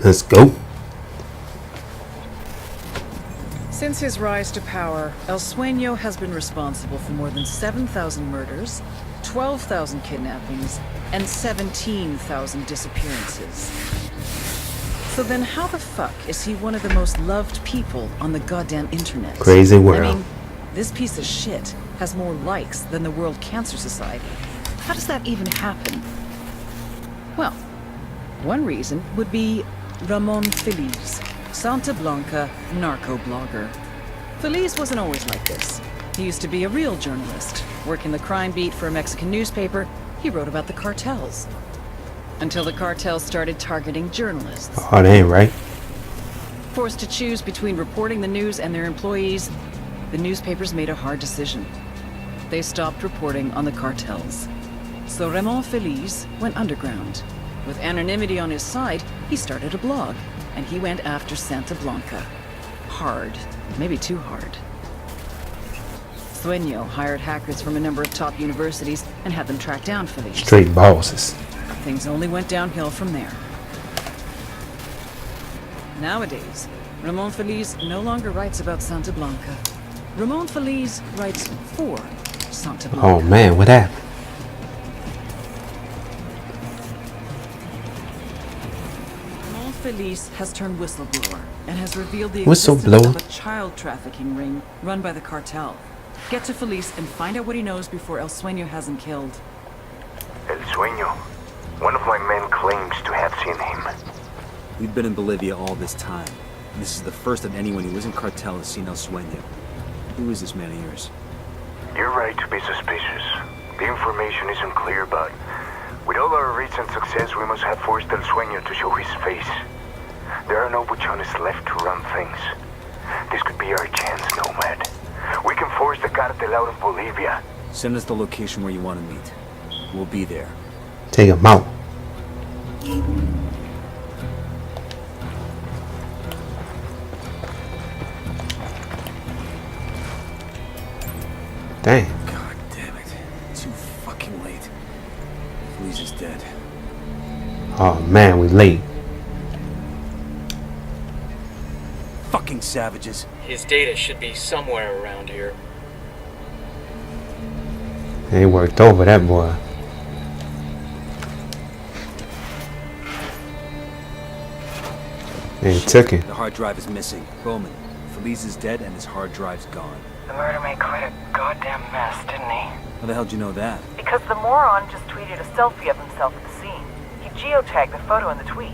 Let's go. Since his rise to power, El Sueño has been responsible for more than 7,000 murders, 12,000 kidnappings, and 17,000 disappearances. So then how the fuck is he one of the most loved people on the goddamn internet? Crazy world. I mean, this piece of shit has more likes than the World Cancer Society. How does that even happen? Well, one reason would be Ramon Feliz, Santa Blanca narco blogger. Feliz wasn't always like this. He used to be a real journalist. Working the crime beat for a Mexican newspaper, he wrote about the cartels. Until the cartels started targeting journalists. Oh, that ain't right. Forced to choose between reporting the news and their employees, the newspapers made a hard decision. They stopped reporting on the cartels. So Ramon Feliz went underground. With anonymity on his side, he started a blog, and he went after Santa Blanca. Hard. Maybe too hard. Sueño hired hackers from a number of top universities and had them track down Feliz. Straight bosses. Things only went downhill from there. Nowadays, Ramon Feliz no longer writes about Santa Blanca. Ramon Feliz writes for Santa Blanca. Oh man, what happened? Ramon Feliz has turned whistleblower and has revealed the Whistleblower? existence of a child trafficking ring run by the cartel. Get to Feliz and find out what he knows before El Sueño has him killed. El Sueño. One of my men claims to have seen him. We've been in Bolivia all this time, and this is the first that anyone who isn't cartel has seen El Sueño. Who is this man of yours? You're right to be suspicious. The information isn't clear, but with all our recent success, we must have forced El Sueño to show his face. There are no buchones left to run things. This could be our chance, Nomad. We can force the cartel out of Bolivia. Send us the location where you want to meet. We'll be there. Take him out. Dang. God damn it. Too fucking late. Feliz is dead. Oh man, we late. Fucking savages. His data should be somewhere around here. They worked over that boy. They took it. The hard drive is missing. Bowman, Feliz is dead and his hard drive's gone. The murder made quite a goddamn mess, didn't he? How the hell did you know that? Because the moron just tweeted a selfie of himself at the scene. He geotagged the photo in the tweet.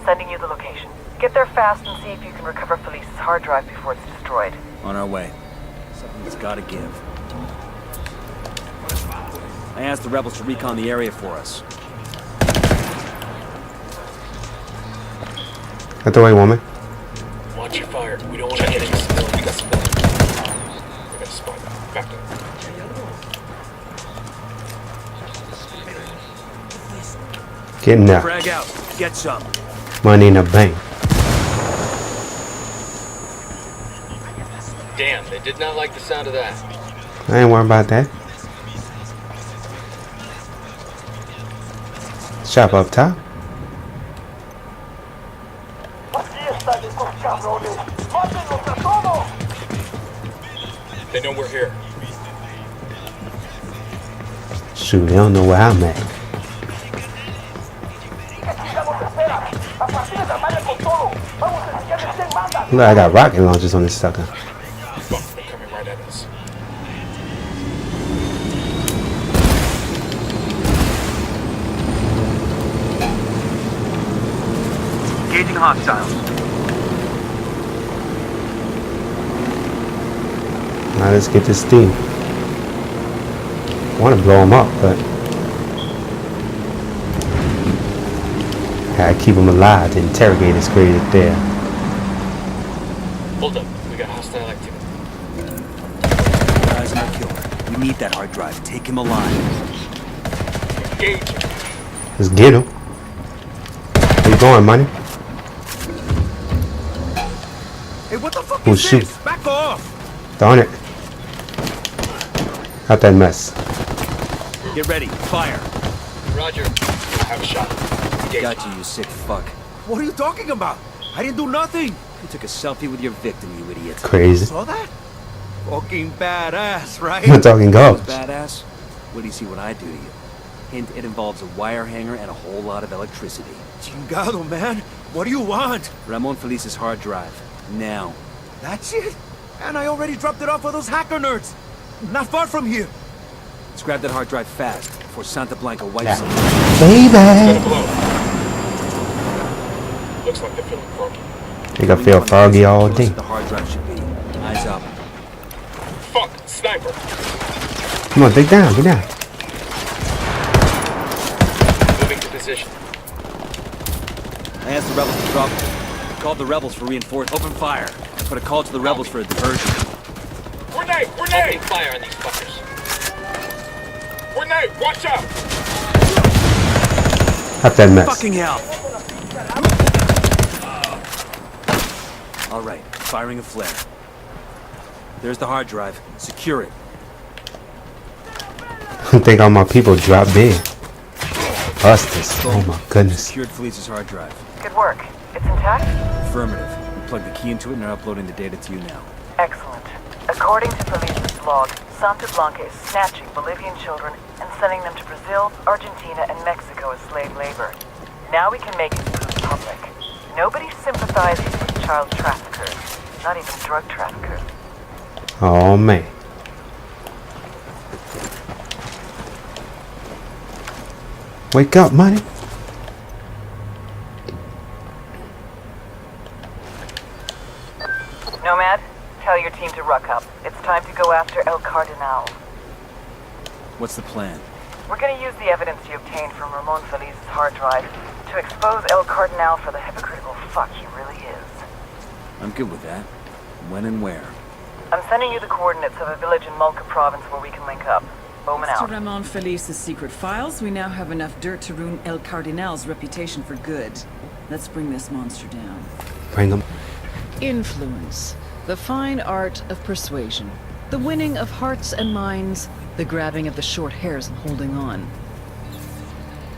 Sending you the location. Get there fast and see if you can recover Feliz's hard drive before it's destroyed. On our way. Something's gotta give. I asked the rebels to recon the area for us. Out the way, woman. Watch your fire. We don't want to get into the We got spot. We got spot. Back up. Getting there. Frag out. Get some. Money in the bank. Damn, they did not like the sound of that. I ain't worried about that. Shop up top. They know we're here. Shoot, they don't know where I'm at. Look, I got rocket launchers on this sucker. Fuck, they're coming right at us. Engaging hostiles. Now let's get this steam. I want to blow them up, but gotta keep them alive. The interrogator's created there. Hold up, we got hostile activity. Guys, no killer. We need that hard drive. Take him alive. Engage. Let's get him. Where you going, money? Hey, what the fuck Oh, is shoot. this? Back off! Darn it. Got that mess. Get ready. Fire. Roger. Have a shot. Engage. Got you, you sick fuck. What are you talking about? I didn't do nothing. You took a selfie with your victim, you idiot. Crazy. Saw that? Fucking badass, right? We're talking That was ghosts. badass. What do you see what I do to you? Hint, it involves a wire hanger and a whole lot of electricity. Chingado, man. What do you want? Ramon Felice's hard drive. Now. That's it? And I already dropped it off with those hacker nerds. Not far from here. Let's grab that hard drive fast before Santa Blanca wipes it. Baby. Gotta blow. Looks like they're feeling foggy. You gonna feel foggy all day. The hard drive should be. Eyes up. Fuck! Sniper! Come on, dig down, get down. Moving to position. I asked the rebels to drop. Called the rebels for reinforced. Open fire. I put a call to the rebels for a diversion. Grenade! Grenade! Opening fire on these fuckers. Grenade! Watch out! Have that mess. Fucking hell! All right, firing a flare. There's the hard drive. Secure it. I think all my people dropped dead. Busters. Oh my goodness. Secured Felice's hard drive. Good work. It's intact? Affirmative. We plugged the key into it and are uploading the data to you now. Excellent. According to Felice's log, Santa Blanca is snatching Bolivian children and sending them to Brazil, Argentina, and Mexico as slave labor. Now we can make it public. Nobody sympathizes with child traffickers, not even drug traffickers. Oh man. Wake up, money. Nomad, tell your team to ruck up. It's time to go after El Cardinal. What's the plan? We're gonna use the evidence you obtained from Ramon Felice's hard drive to expose El Cardinal for the hypocritical fuck he really is. I'm good with that. When and where? I'm sending you the coordinates of a village in Malca province where we can link up. Bowman Thanks out. to Ramon Felice's secret files, we now have enough dirt to ruin El Cardinal's reputation for good. Let's bring this monster down. Bring them. Influence. The fine art of persuasion. The winning of hearts and minds. The grabbing of the short hairs and holding on.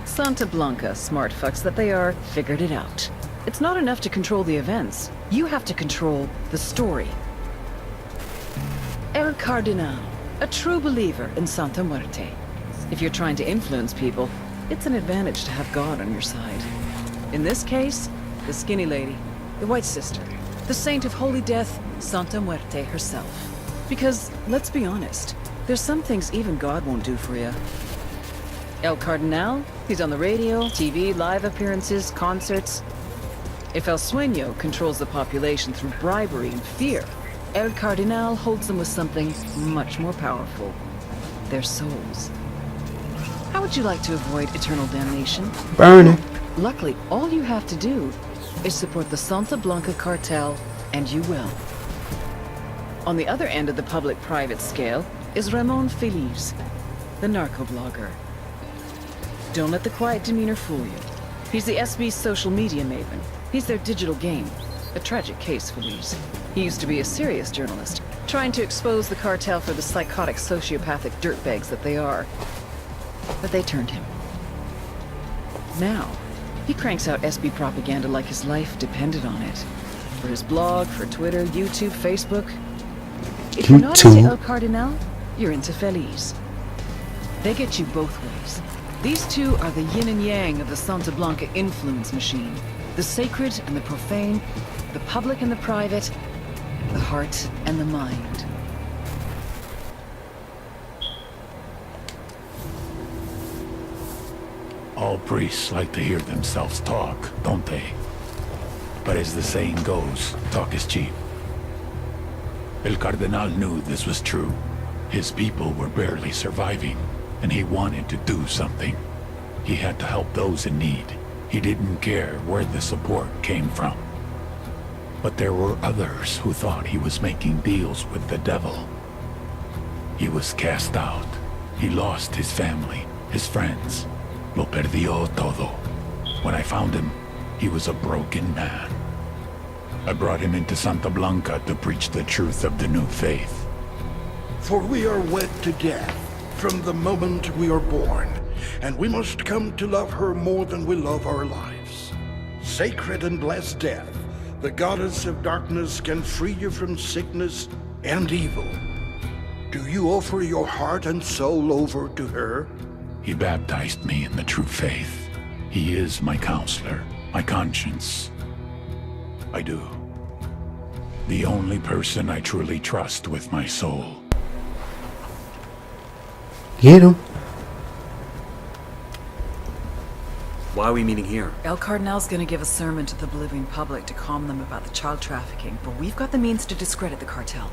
Santa Blanca, smart fucks that they are, figured it out. It's not enough to control the events. You have to control the story. El Cardinal, a true believer in Santa Muerte. If you're trying to influence people, it's an advantage to have God on your side. In this case, the skinny lady, the White Sister, the Saint of Holy Death, Santa Muerte herself. Because, let's be honest, there's some things even God won't do for you. El Cardinal, he's on the radio, TV, live appearances, concerts. If El Sueño controls the population through bribery and fear, El Cardinal holds them with something much more powerful. Their souls. How would you like to avoid eternal damnation? Burning. Luckily, all you have to do is support the Santa Blanca cartel, and you will. On the other end of the public-private scale is Ramon Felice, the narco-blogger. Don't let the quiet demeanor fool you. He's the SB's social media maven. He's their digital game. A tragic case, Felice. He used to be a serious journalist, trying to expose the cartel for the psychotic, sociopathic dirtbags that they are. But they turned him. Now, he cranks out SB propaganda like his life depended on it. For his blog, for Twitter, YouTube, Facebook. If you're not into El Cardinal, you're into Felice. They get you both ways. These two are the yin and yang of the Santa Blanca influence machine. The sacred and the profane, the public and the private, the heart and the mind. All priests like to hear themselves talk, don't they? But as the saying goes, talk is cheap. El Cardinal knew this was true. His people were barely surviving, and he wanted to do something. He had to help those in need. He didn't care where the support came from. But there were others who thought he was making deals with the devil. He was cast out. He lost his family, his friends. Lo perdió todo. When I found him, he was a broken man. I brought him into Santa Blanca to preach the truth of the new faith. For we are wed to death from the moment we are born, and we must come to love her more than we love our lives. sacred and blessed death, the goddess of darkness can free you from sickness and evil. Do you offer your heart and soul over to her? He baptized me in the true faith. He is my counselor, my conscience. I do. The only person I truly trust with my soul. Get him. Why are we meeting here? El Cardinal's gonna give a sermon to the Bolivian public to calm them about the child trafficking, but we've got the means to discredit the cartel.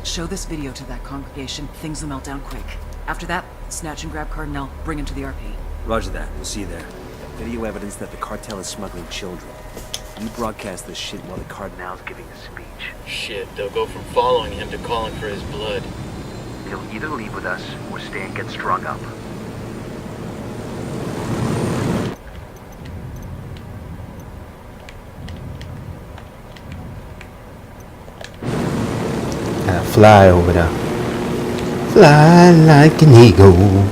Show this video to that congregation, things will melt down quick. After that, snatch and grab Cardinal, bring him to the RP. Roger that. We'll see you there. Video evidence that the cartel is smuggling children. You broadcast this shit while the Cardinal's giving a speech. Shit, they'll go from following him to calling for his blood. He'll either leave with us or stay and get strung up. Gotta fly over there. Fly like an eagle.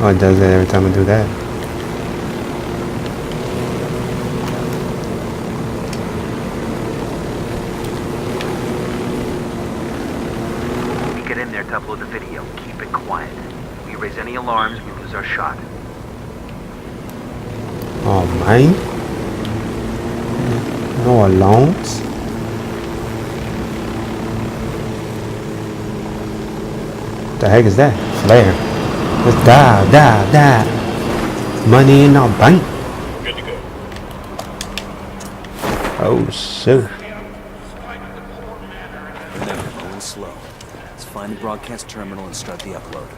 Oh, it does that every time I do that. We get in there to upload the video. Keep it quiet. If we raise any alarms, we lose our shot. Oh, man. No alarms. What the heck is that? Flare. Let's die. Money in our bank. Good to go. Oh, shoot. Remember, going slow. Let's find the broadcast terminal and start the upload.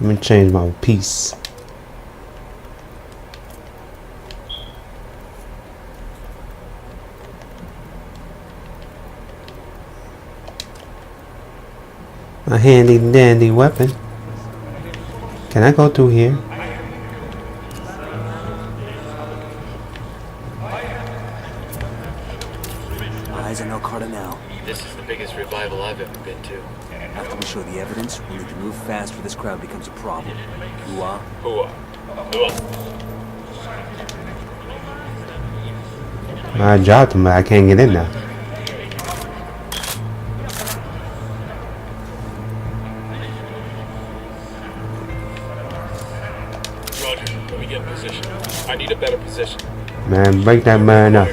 Let me change my piece. A handy dandy weapon. Can I go through here? Eyes on El Cardinal. This is the biggest revival I've ever been to. After we show the evidence, we'll need to move fast or this crowd becomes a problem. Hooah. Hooah. Hooah. I dropped him, but I can't get in there. Roger, let me get in position. I need a better position. Man, break that man up.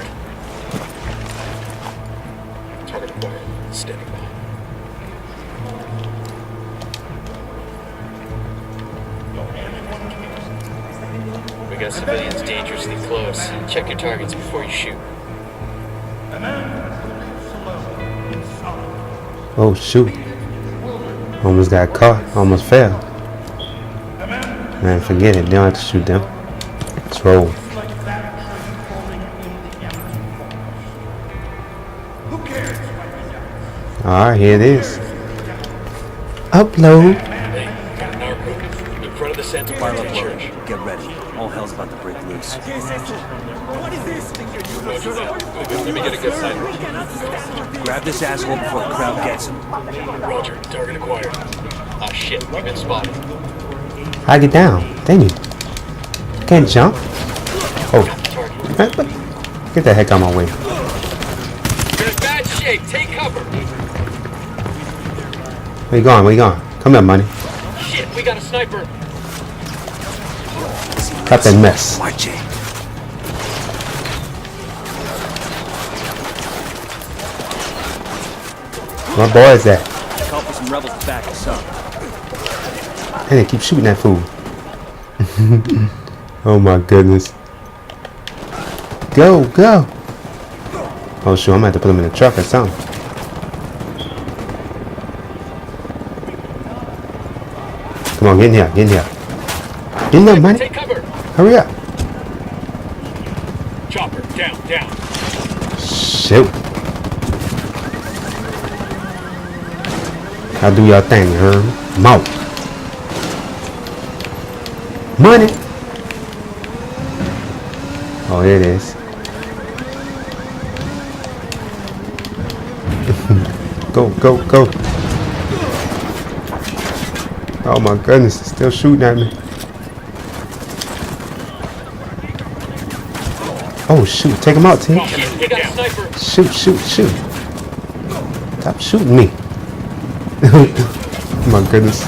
Target acquired. Standing by. We got civilians dangerously close. Check your targets before you shoot. Oh, shoot. Almost got caught. Almost fell. Man, forget it. They don't have to shoot them. Let's roll. Alright, here it is. Upload. Hey, got a narco. In front of the Santa Barbara church. Get ready. All hell's about to break loose. Roger that. Let me get a good sight. Grab this asshole before the crowd gets him. Roger, target acquired. Ah shit, we've been spotted. I get down. Dang you. Can't jump. Oh. Target. Get the heck out of my way. You're in bad shape, take cover! Where you going? Where you going? Come here, money. Shit, we got a sniper! Cut that mess. Watch it. My boy is at. Call for some rebels to back us up. And they keep shooting that fool. Oh my goodness. Go, go. Oh shoot, I'm gonna have to put him in the truck or something. Come on, get in here, get in here. Get in there, man. Take cover! Hurry up. Chopper, down. Shoot. I'll do your thing, Herm. Mouth. Money. Oh, here it is. Go, go, go. Oh my goodness, it's still shooting at me. Oh shoot, take him out, team. Shit, we got a sniper. Shoot, shoot, shoot. Stop shooting me. Oh my goodness.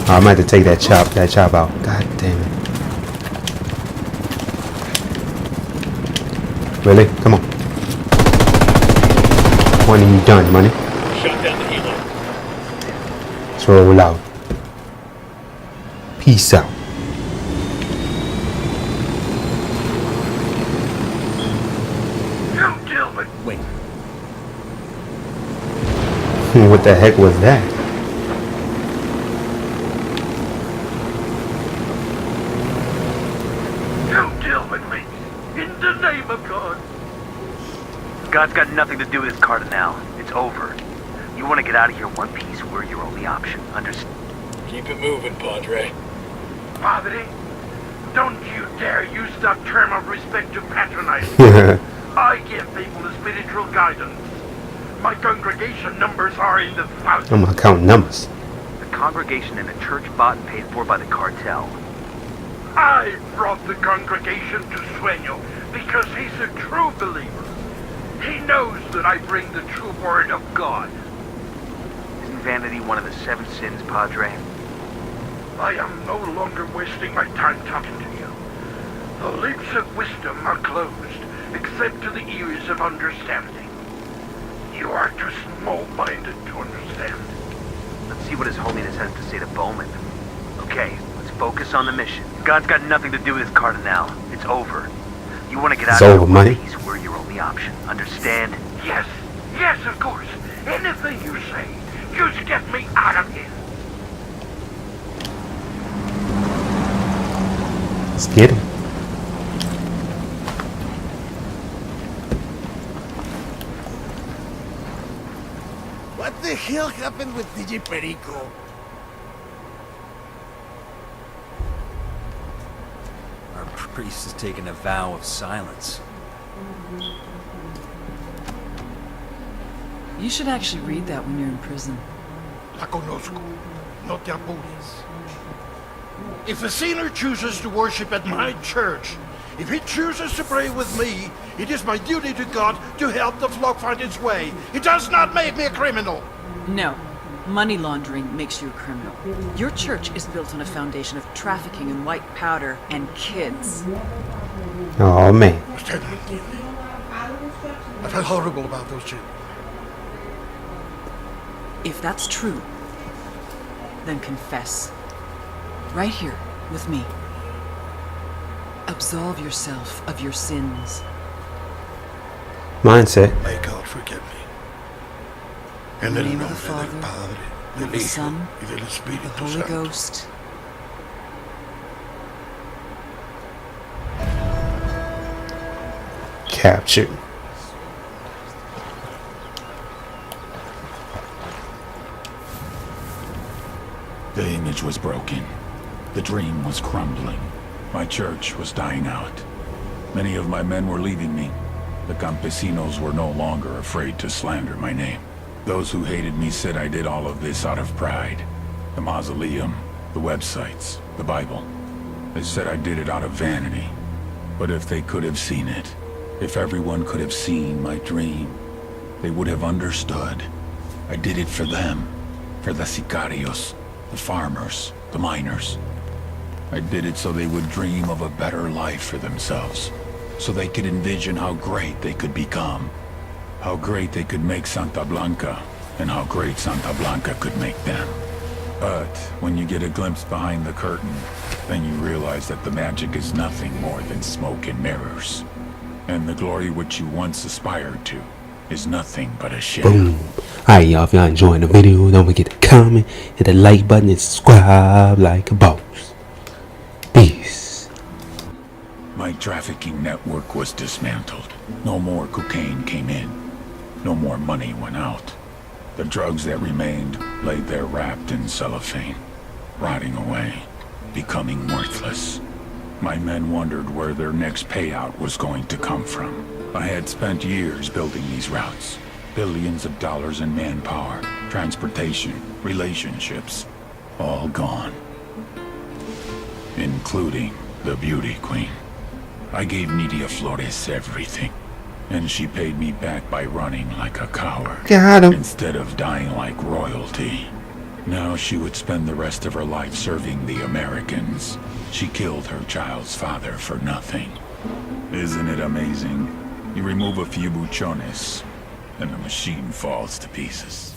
Oh, I might have to take that chop out. God damn it. Really? Come on. When are you done, money? Shot down the helo. Let's roll out. Peace out. You gentlemen, Wait, What the heck was that? you deal with me. In the name of God. God's got nothing to do with this Cardinal. It's over. You want to get out of here one piece, we're your only option. Understand? Keep it moving, Padre. Padre, don't you dare use that term of respect to patronize me. I give people the spiritual guidance. My congregation numbers are in the thousands. I'm gonna count numbers. The congregation and the church bought and paid for by the cartel. I brought the congregation to Sueño because he's a true believer. He knows that I bring the true word of God. Isn't vanity one of the 7 sins, Padre? I am no longer wasting my time talking to you. The lips of wisdom are closed, except to the ears of understanding. You are too small-minded to understand. Let's see what His Holiness has to say to Bowman. Okay, let's focus on the mission. God's got nothing to do with this Cardinal. It's over. You want to get It's out of over, here money. one piece, we're your only option. Understand? Yes, yes, of course. Anything you say, just get me out of here. Let's get him. What the hell happened with DJ Perico? our priest has taken a vow of silence. You should actually read that when you're in prison. La conozco. No te apures. If a sinner chooses to worship at my church, if he chooses to pray with me, it is my duty to God to help the flock find its way. It does not make me a criminal. No. Money laundering makes you a criminal. Your church is built on a foundation of trafficking in white powder and kids. Oh man. I felt horrible about those children. If that's true, then confess. Right here, with me. Absolve yourself of your sins. Mindset. May God forgive me. In En the el name of nombre the del Father, Padre, of del the Hijo Son, y del the Espíritu Holy Santo. Ghost. Captured. The image was broken. The dream was crumbling. My church was dying out. Many of my men were leaving me. The campesinos were no longer afraid to slander my name. Those who hated me said I did all of this out of pride. The mausoleum, the websites, the Bible. They said I did it out of vanity. But if they could have seen it, if everyone could have seen my dream, they would have understood. I did it for them, for the sicarios, the farmers, the miners. I did it so they would dream of a better life for themselves, so they could envision how great they could become, how great they could make Santa Blanca, and how great Santa Blanca could make them. But when you get a glimpse behind the curtain, then you realize that the magic is nothing more than smoke and mirrors. And the glory which you once aspired to is nothing but a shell. Boom. Alright, y'all, if y'all enjoying the video, don't forget to comment, hit the like button, and subscribe like a boss. Peace. My trafficking network was dismantled. No more cocaine came in. No more money went out. The drugs that remained laid there wrapped in cellophane, rotting away. becoming worthless. My men wondered where their next payout was going to come from. I had spent years building these routes. Billions of dollars in manpower, transportation, relationships, all gone. Including the beauty queen. I gave Nidia Flores everything, and she paid me back by running like a coward. Got him. Instead of dying like royalty. Now she would spend the rest of her life serving the Americans. She killed her child's father for nothing. Isn't it amazing? You remove a few buchones, and the machine falls to pieces.